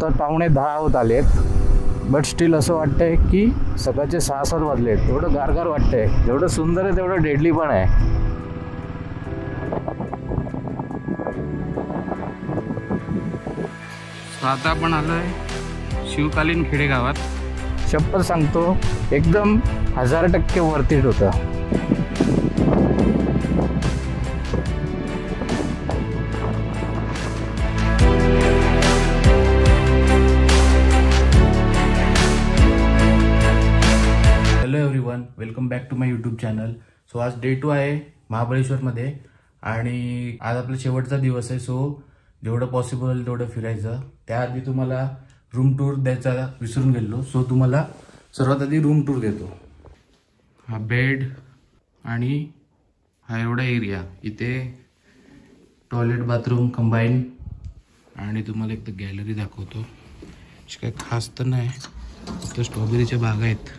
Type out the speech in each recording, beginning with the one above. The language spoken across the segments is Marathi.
तर 9:45 होत आलेत, बट स्टील असं वाटतंय की सकाळचे 6-7 वाजलेत. एवढं गारगार वाटतंय. जेवढं सुंदर आहे तेवढं डेडली पण आहे. आता आपण आलोय शिवकालीन खेडेगावात. शपथ सांगतो एकदम 1000% वर्थ इट होतं. Hello everyone, welcome back to my YouTube channel. So आज डे 2 आहे महाबळेश्वरमध्ये आणि आज आपला शेवटचा दिवस आहे. सो जेवढं पॉसिबल तेवढं फिरायचं. त्याआधी तुम्हाला रूम टूर द्यायचा विसरून गेलो. सो तुम्हाला सर्वात आधी रूम टूर देतो. हा बेड आणि हा एवढा एरिया, इथे टॉयलेट बाथरूम कंबाईन. आणि तुम्हाला एक तर गॅलरी दाखवतो. काय खास तर नाही, तर स्ट्रॉबेरीच्या बागा आहेत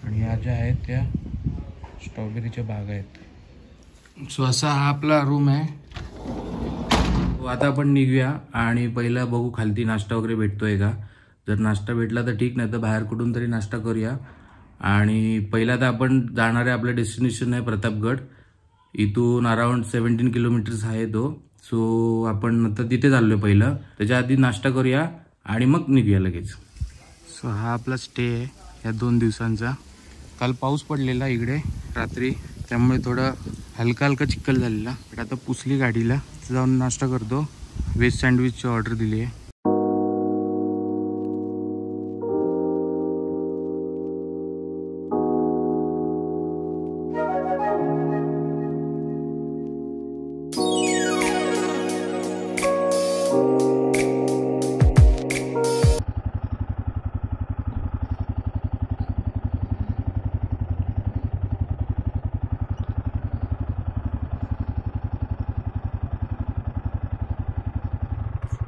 आणि ह्या ज्या आहेत त्या स्ट्रॉबेरीच्या बागा आहेत. सो असा हा आपला रूम आहे. आता आपण निघूया आणि पहिला बघू खालती नाश्ता वगैरे भेटतोय का. जर नाश्ता भेटला तर ठीक, नाही तर बाहेर कुठून तरी नाश्ता करूया. आणि पहिला तर आपण जाणार आहे, आपलं डेस्टिनेशन आहे प्रतापगड. इथून अराउंड 17 किलोमीटर्स आहे तो. सो आपण आता तिथे चाललोय पहिलं. त्याच्या आधी नाश्ता करूया आणि मग निघूया लगेच. सो हा आपला स्टे आहे या 2 दिवसांचा. काल पाऊस पडलेला इकडे रात्री, त्यामुळे थोडं हलका हलका चिखल झालेला. पण आता पुसली गाडीला. जाऊन नाश्ता करतो. व्हेज सँडविचची ऑर्डर दिली आहे.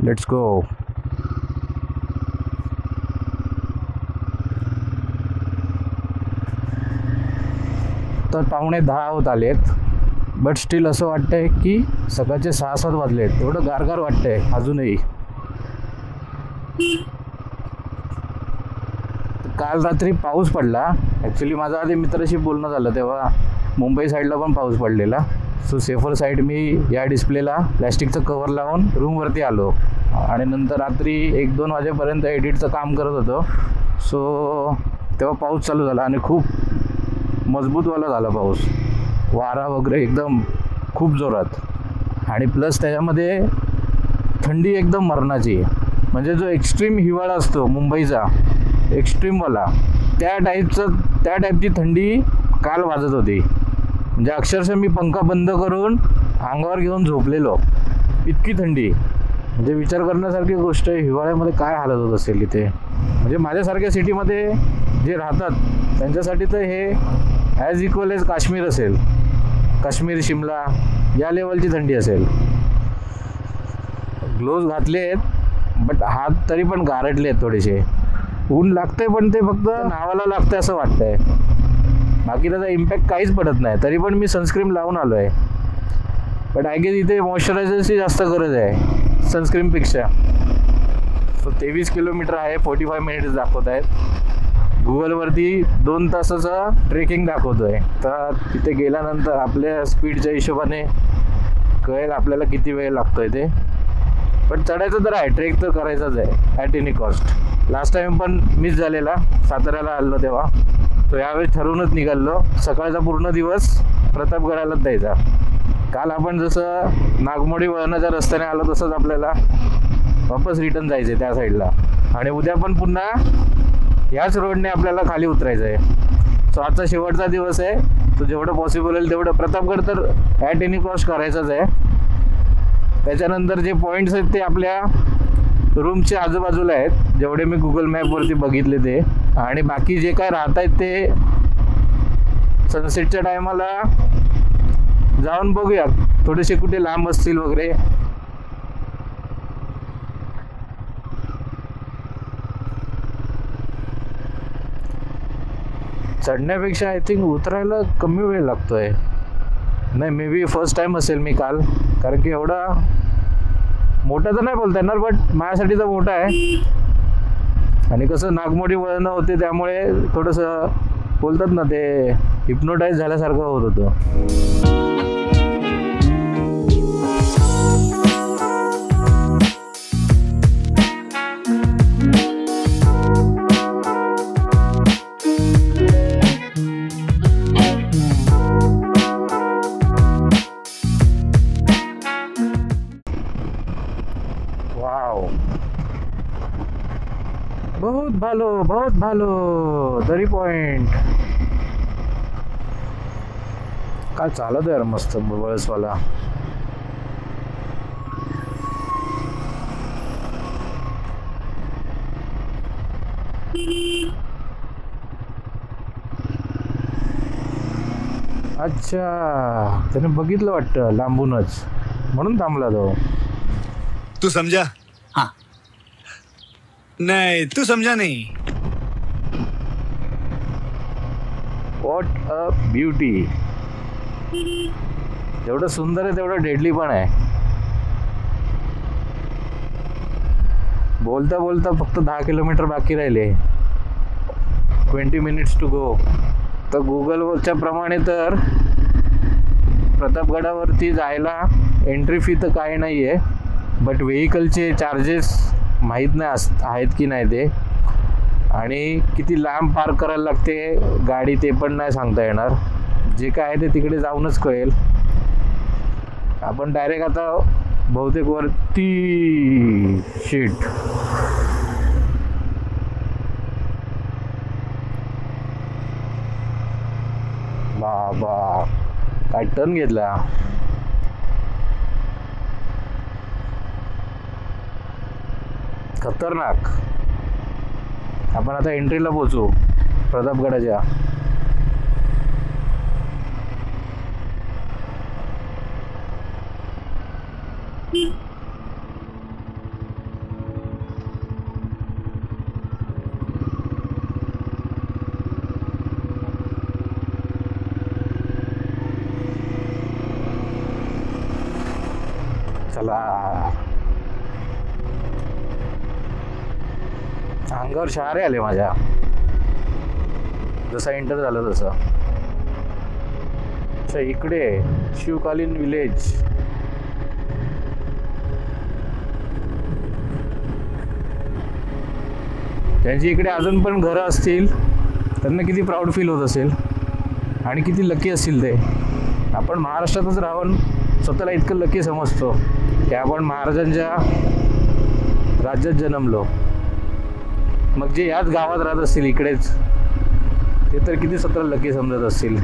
Let's go. तर 9:45 होत आलेत, बट स्टील असं वाटतंय की सकाळचे 6-7 वाजलेत. एवढं गारगार वाटतंय अजूनही. काल रात्री पाऊस पडला. ॲक्च्युली माझा आधी मित्राशी बोलणं झालं तेव्हा मुंबई साईडला पण पाऊस पडलेला. सो सेफर साईड मी या डिस्प्लेला प्लॅस्टिकचं कवर लावून रूमवरती आलो आणि नंतर रात्री 1-2 वाजेपर्यंत एडिटचं काम करत होतो. सो तेव्हा पाऊस चालू झाला आणि खूप मजबूतवाला झाला पाऊस. वारा वगैरे एकदम खूप जोरात. आणि प्लस त्याच्यामध्ये थंडी एकदम मरणाची. म्हणजे जो एक्स्ट्रीम हिवाळा असतो मुंबईचा, एक्स्ट्रीमवाला, त्या टाईपची थंडी काल वाजत होती. म्हणजे अक्षरशः मी पंखा बंद करून अंगावर घेऊन झोपलेलो, इतकी थंडी. म्हणजे विचार करण्यासारखी गोष्ट आहे, हिवाळ्यामध्ये काय हालत होत असेल इथे. म्हणजे माझ्यासारख्या सिटीमध्ये जे राहतात त्यांच्यासाठी तर हे ॲज इक्वल एज काश्मीर असेल. काश्मीर, शिमला या लेवलची थंडी असेल. ग्लोव्ज घातले आहेत, बट हात तरी पण गारटले आहेत थोडेसे. ऊन लागतंय पण ते फक्त नावाला लागतंय असं वाटतंय. बाकी त्याचा इम्पॅक्ट काहीच पडत नाही. तरी पण मी सनस्क्रीन लावून आलो आहे. बट आय गेस इथे मॉइश्चरायझरची जास्त गरज आहे सनस्क्रीनपेक्षा. सो 23 किलोमीटर आहे, 45 मिनिट्स दाखवत आहेत. गुगलवरती 2 तासाचा ट्रेकिंग दाखवतोय. तर तिथे गेल्यानंतर आपल्या स्पीडच्या हिशोबाने कळेल आपल्याला किती वेळ लागतोय ते. पण चढायचं तर आहे, ट्रेक तर करायचाच आहे at any cost. Last time पण मिस झालेला, साताऱ्याला आलो तेव्हा. तो यावेळी ठरवूनच निघालो. सकाळचा पूर्ण दिवस प्रतापगडालाच द्यायचा. काल आपण जसं नागमोडी वळणाच्या रस्त्याने आलो तसंच आपल्याला वापस रिटर्न जायचं आहे त्या साईडला. आणि उद्या पण पुन्हा ह्याच रोडने आपल्याला खाली उतरायचं आहे. सो आजचा शेवटचा दिवस आहे. तो जेवढं पॉसिबल होईल तेवढं प्रतापगड तर ॲट एनी कॉस्ट करायचाच आहे. त्याच्यानंतर जे पॉईंट्स आहेत ते आपल्या रूमच्या आजूबाजूला आहेत, जेवढे मी गुगल मॅपवरती बघितले ते. आणि बाकी जे काय राहत आहेत ते सनसेटच्या टायमाला जाऊन बघूया, थोडेसे कुठे लांब असतील वगैरे. चढण्यापेक्षा आय थिंक उतरायला कमी वेळ लागतोय. नाही, मे बी फर्स्ट टाइम असेल मी काल, कारण की एवढा मोठा तर नाही बोलता येणार, बट माझ्यासाठी तर मोठा आहे. आणि कसं नागमोडी वळणं होते त्यामुळे थोडंसं बोलतात ना ते हिप्नोटाईज झाल्यासारखं होत होतं. वाव, बहुत भालो दरी पॉइंट. काय चालत यार मस्त बळसवाला. अच्छा, त्याने बघितलं वाटतं लांबूनच, म्हणून थांबला तो. तू समझा? हाँ. नहीं, तू समझा नहीं. What a beauty. जेवढं सुंदर आहे तेवढं डेडली पण आहे. बोलता बोलता फक्त 10 किलोमीटर बाकी राहिले. 20 मिनिट्स टू गो. तर गुगलच्या प्रमाणे तर प्रतापगडावरती जायला एंट्री फी तर काही नाही आहे, बट व्हेकलचे चार्जेस माहीत नाही आहेत की नाही ते, आणि किती लांब पार्क करायला लागते गाडी ते पण नाही सांगता येणार. जे काय आहे ते तिकडे जाऊनच कळेल. आपण डायरेक्ट आता बहुतेक वरती शीट. बाबा काय टर्न घेतला. खतरनाक. आपण आता एंट्रीला पोहोचू प्रतापगडाच्या. चला, अंगावर शहारे आले माझ्या जसा एंटर झालं तसं. अच्छा, इकडे शिवकालीन विलेज. त्यांची इकडे अजून पण घरं असतील, त्यांना किती प्राऊड फील होत असेल आणि किती लकी असतील ते. आपण महाराष्ट्रातच राहून स्वतःला इतकं लकी समजतो की आपण महाराजांच्या राज्यात जन्मलो. मग जे याच गावात राहत असतील इकडेच, ते तर किती स्वतःला लकी समजत असतील.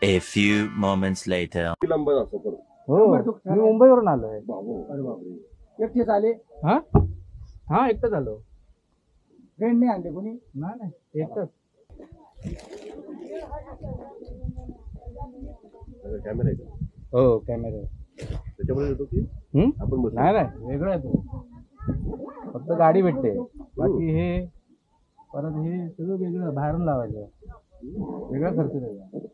A few moments later. हो, मी मुंबईवरून आलोय. एकटेच आले. हा हा, एकटंच आलो. फ्रेंड नाही आणले कोणी? नाही, एकटंच. कॅमेरा आहे का? हो, कॅमेरा आहे. त्याच्यामध्ये येतो की आपण बसू? नाही नाही, वेगळं आहे तो. फक्त गाडी भेटते, बाकी हे परत हे सगळं वेगळं बाहेरून लावायचं. वेगळा खर्च त्याचा.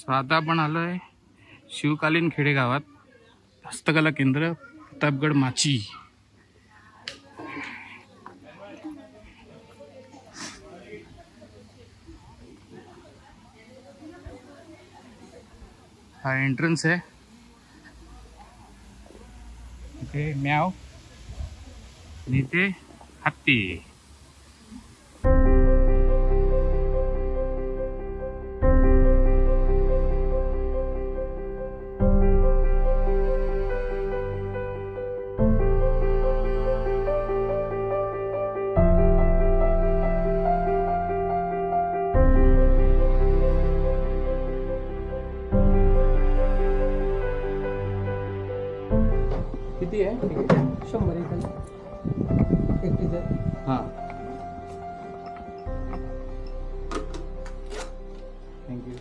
सो आता आपण आलो आहे शिवकालीन खेडेगावात, हस्तकला केंद्र प्रतापगड माची. हा एंट्रन्स आहे. इथे म्याव आणि इथे हत्ती. किती आहे? 100 एकटीचं. हां, थँक्यू.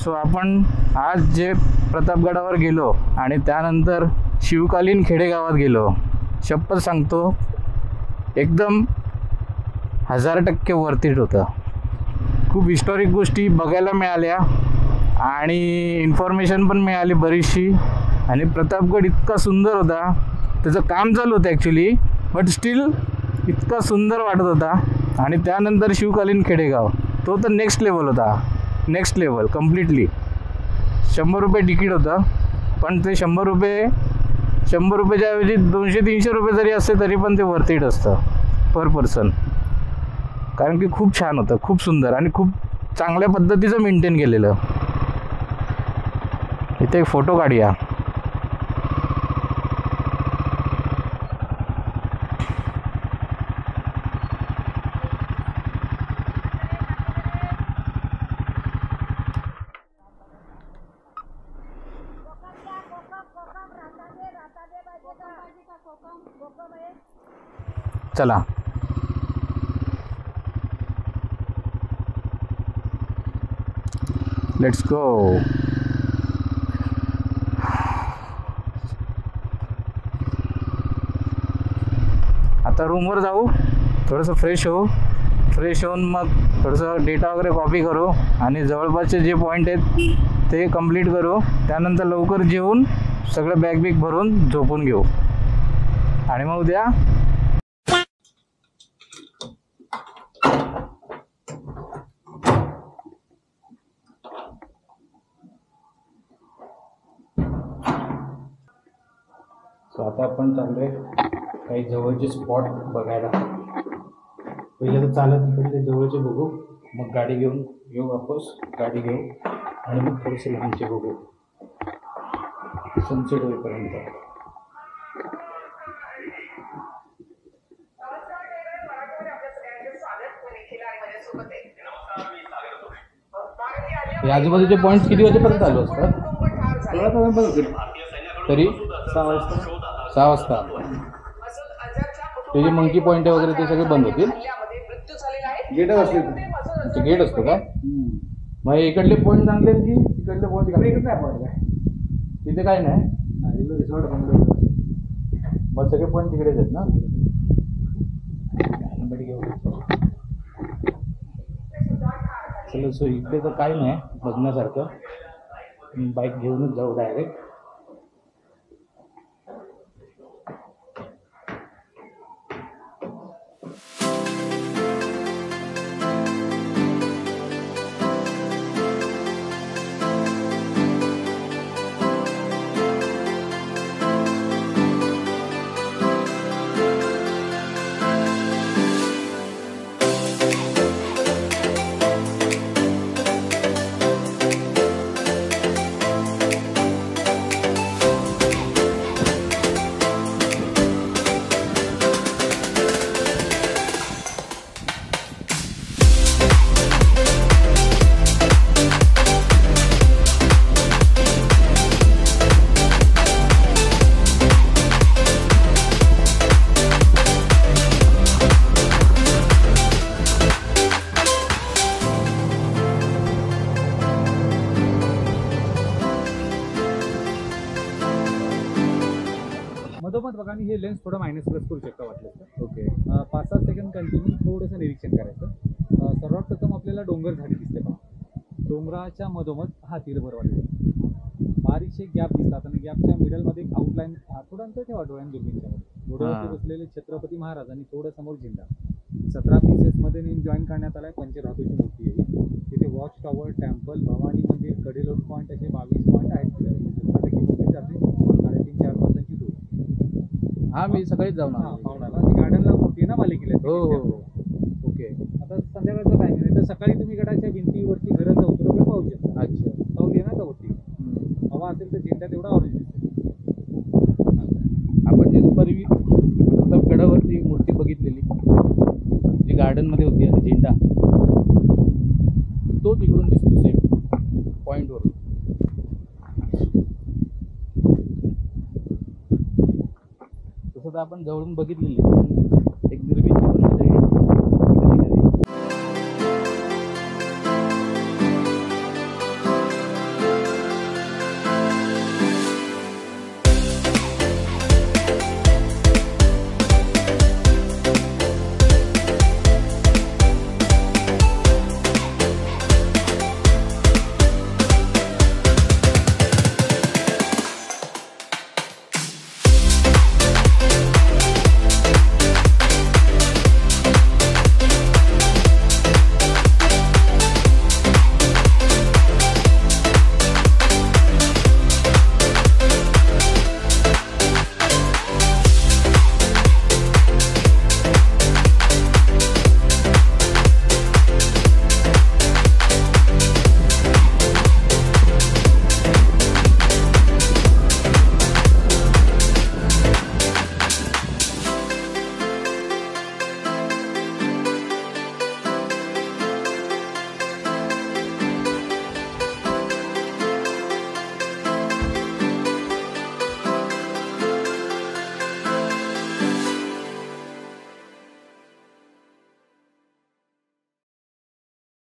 सो आपण आज जे प्रतापगडावर गेलो आणि त्यानंतर शिवकालीन खेडेगावात गेलो, शपथ सांगतो एकदम 1000% वर्थ इट होतं. खूप हिस्टॉरिक गोष्टी बघायला मिळाल्या आणि इन्फॉर्मेशन पण मिळाली बरीचशी. आणि प्रतापगड इतका सुंदर होता, त्याचं काम चालू होतं ॲक्च्युली, बट स्टील इतका सुंदर वाटत होता. आणि त्यानंतर शिवकालीन खेडेगाव, तो तर नेक्स्ट लेवल होता, नेक्स्ट लेवल कम्प्लिटली. 100 रुपये तिकीट होतं, पण ते 100 रुपयाच्या ऐवजी 200-300 रुपये जरी असते तरी पण ते वर्थ इट असतं पर पर्सन. कारण की खूप छान होतं, खूप सुंदर आणि खूप चांगल्या पद्धतीचं मेंटेन केलेलं. इथे एक फोटो काढूया. चला लेट्स गो. आता रूमवर जाऊ, थोडंसं फ्रेश होऊन मग थोडंसं डेटा वगैरे कॉपी करू आणि जवळपासचे जे पॉईंट आहेत ते कंप्लीट करू. त्यानंतर लवकर जेवून सगळं बॅग भरून झोपून घेऊ आणि मग उद्या सो आता आपण चाललोय काही जवळचे स्पॉट बघायला. पहिले तर चालत इकडे जवळचे बघू, मग गाडी घेऊन येऊ वापस, गाडी घेऊ आणि मग थोडेसे लांबचे बघू सनसेट होईपर्यंत. हे आजूबाजूचे पॉईंट्स किती वाजेपर्यंत चालू असतात? तरी 6 वाजता ते जे मंकी पॉईंट वगैरे ते सगळे बंद होतील. गेटच असते गेट असतो का? मग इकडले पॉईंट चांगले आहेत की तिकडले पॉईंट तिथे काय नाही? रिसॉर्ट मग सगळे पॉईंट तिकडेच आहेत ना? चलो, सो इकडे तर काही नाही बघण्यासारखं. बाईक घेऊनच जाऊ डायरेक्ट. मधोमध बघा, आणि हे लेन्स थोडं मायनस प्लस करू शकता वाटलं तर. ओके. 5-7 सेकंड कंटिन्यू थोडंसं निरीक्षण करायचं. सर्वात प्रथम आपल्याला डोंगर झाडी दिसते पहा. डोंगराच्या मधोमध हा तीर भर वाटतो. बारीकशे गॅप दिसतात आणि गॅपच्या मिडलमध्ये एक आउटलाईन. थोडं अंतर ठेवा डोळ्यान दुर्बिणच्या घोड्यावरती बसलेले छत्रपती महाराज आणि थोडं समोर झेंडा. 17 पीसेसमध्ये नेम जॉईन करण्यात आला आहे. पंचधातूची मूर्ती आहे. तिथे वॉच टॉवर, टेम्पल, भवानी मंदिर, कडेलोट पॉईंट असे 22 पॉईंट आहेत. 3-4 तासांची टूर. हा, मी सकाळीच जाऊन आलो. पावणाला ती गार्डनला मोठी आहे ना मालिकेला. हो हो हो. ओके. आता संध्याकाळचा टाइम आहे, तर सकाळी तुम्ही गडाच्या भिंतीवरती घरं जाऊ वगैरे पाहू शकता. अच्छा. सावली आहे ना का वरती. हवा असेल तर झेंडा तेवढा ऑरेंज दिसतो. आपण जे दुपारी गडावरती मूर्ती बघितलेली जी गार्डनमध्ये होती आणि झेंडा तो तिकडून दिसतो सेम पॉईंटवरून. तसं तर आपण जवळून बघितलेली,